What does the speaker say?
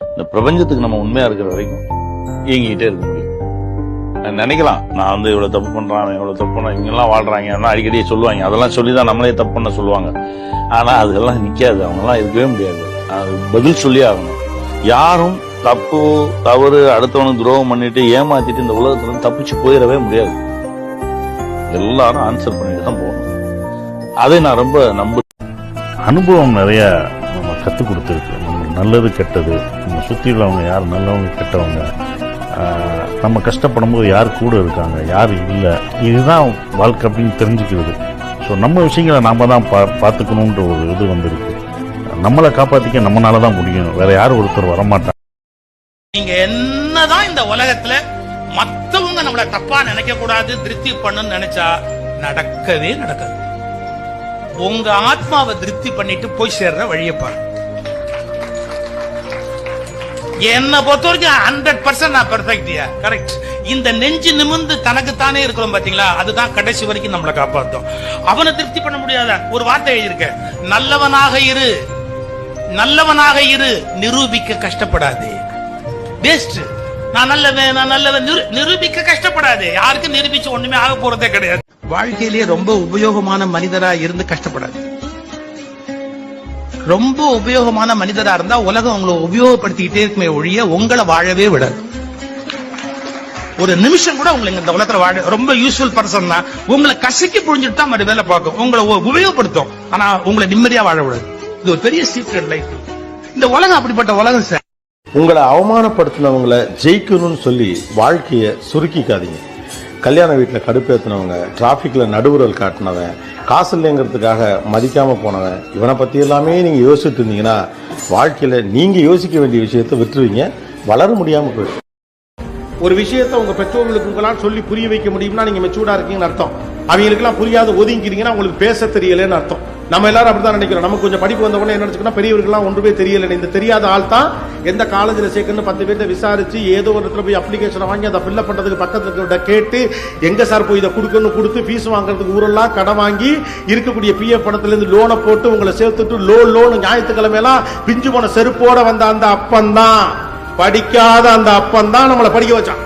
இந்த பிரபஞ்சத்துக்கு நம்ம உண்மையா இருக்கிற வரைக்கும் இயங்கிக்கிட்டே இருக்க முடியும். நினைக்கலாம் நான் வந்து இவ்வளவு தப்பு பண்றான், இவ்வளவு தப்பு பண்ண இவங்கெல்லாம் வாழ்றாங்க அடிக்கடி சொல்லுவாங்க. அதெல்லாம் சொல்லிதான் நம்மளே தப்பு பண்ண சொல்லுவாங்க. ஆனா அதெல்லாம் நிக்காது, அவங்கெல்லாம் இருக்கவே முடியாது. அது பதில் சொல்லி ஆகணும். யாரும் தப்பு தவறு அடுத்தவனுக்கு துரோகம் பண்ணிட்டு ஏமாத்திட்டு இந்த உலகத்துல தப்பிச்சு போயிடவே முடியாது. எல்லாரும் ஆன்சர் பண்ணிட்டு தான் போகணும். அதை நான் ரொம்ப அனுபவம் நிறைய நம்ம கற்றுக் கொடுத்துருக்கு. நம்ம நல்லது கெட்டது, நம்ம சுற்றி உள்ளவங்க யார் நல்லவங்க கெட்டவங்க, நம்ம கஷ்டப்படும் போது யார் கூட இருக்காங்க யார் இல்லை, இதுதான் வாழ்க்கை அப்படின்னு தெரிஞ்சுக்கிறது. ஸோ நம்ம விஷயங்களை நாம தான் பார்த்துக்கணுன்ற ஒரு இது வந்துருக்கு. நம்மளை காப்பாற்றிக்க நம்மளால தான் முடியும், வேற யாரும் ஒருத்தர் வரமாட்டாங்க. நீங்க என்னதான் இந்த உலகத்துல மத்தவங்க நம்மள தப்பா நினைக்க கூடாது, திருப்தி பண்ணணும்னு நினைச்சா நடக்கவே நடக்காது. உங்க ஆத்மாவை திருப்தி பண்ணிட்டு போய் சேர்ற வழியை பாரு. என்ன பொறுத்த வரைக்கும் 100% நான் பெர்ஃபெக்டியா கரெக்ட். இந்த நெஞ்சு நிமிர்ந்து தனக்குத்தானே இருக்கிறோம் பாத்தீங்களா, அதுதான் கடைசி வரைக்கும் நம்மளை காப்பாற்றும். அவனை திருப்தி பண்ண முடியாத ஒரு வார்த்தை எழுதியிருக்க, நல்லவனாக இரு, நல்லவனாக இரு, நிரூபிக்க கஷ்டப்படாது. பெஸ்ட். நான் நல்லவன் நிரூபிக்க கஷ்டப்படாது. யாருக்கு நிரூபிச்சு ஒண்ணுமே ஆக போறதே கிடையாது. வாழ்க்கையிலேயே ரொம்ப உபயோகமான மனிதரா இருந்து கஷ்டப்படாது. ரொம்ப உபயோகமான மனிதரா இருந்தா உலகம் உங்களை உபயோகப்படுத்திக்கிட்டே இருக்குமே ஒழிய உங்களை வாழவே விடாது. ஒரு நிமிஷம் கூட உங்களுக்கு இந்த உலகத்துல வாழ ரொம்ப யூஸ்ஃபுல் பர்சன் தான். உங்களை கசக்கி புரிஞ்சுட்டு தான் மறு வேலை பார்க்கும், உங்களை உபயோகப்படுத்தும். ஆனா உங்களை நிம்மதியா வாழ விடாது. இது ஒரு பெரிய சீக்ரெட் லைஃப். இந்த உலகம் அப்படிப்பட்ட உலகம் சார். உங்களை அவமானப்படுத்தினவங்களை ஜெயிக்கணும்னு சொல்லி வாழ்க்கையை சுருக்கிக்காதீங்க. கல்யாண வீட்டில் கடுப்பேற்றினவங்க, டிராஃபிக்கில் நடுவுரல் காட்டினவன், காசு இல்லைங்கிறதுக்காக மதிக்காமல் போனவன், இவனை பற்றி எல்லாமே நீங்கள் யோசிச்சுட்டு இருந்தீங்கன்னா வாழ்க்கையில் நீங்கள் யோசிக்க வேண்டிய விஷயத்தை விட்டுருவீங்க, வளர முடியாமல் போயிடும். ஒரு விஷயத்தை உங்கள் பெற்றோர்களுக்கு உங்களால் சொல்லி புரிய வைக்க முடியும்னா நீங்கள் மெச்சூர்டாக இருக்கீங்கன்னு அர்த்தம். அவங்களுக்குலாம் புரியாத ஒதுங்கிறீங்கன்னா உங்களுக்கு பேச தெரியலன்னு அர்த்தம். நம்ம எல்லாரும் அப்படிதான் நினைக்கிறோம். நமக்கு கொஞ்சம் படிப்பு வந்தவொடனே என்ன நினைச்சுக்கணும், பெரியவர்கள்லாம் ஒன்றுமே தெரியல. இந்த தெரியாத ஆள் தான் எந்த காலேஜில் சேர்க்கணும்னு 10 பேர்த்த விசாரிச்சு ஏதோ ஒரு இடத்துல போய் அப்ளிகேஷனை வாங்கி அதை ஃபில்அப் பண்றதுக்கு பக்கத்துல கேட்டு எங்க சார் போய் இதை கொடுக்கணும்னு கொடுத்து ஃபீஸ் வாங்குறதுக்கு ஊரெல்லாம் கடன் வாங்கி இருக்கக்கூடிய பிஎஃப் பணத்துல இருந்து லோனை போட்டு உங்களை சேர்த்துட்டு லோன் ஞாயிற்றுக்கிழமையெல்லாம் பிஞ்சு போன செருப்போட வந்த அந்த அப்பந்தான், படிக்காத அந்த அப்பந்தான் நம்மளை படிக்க வச்சான்.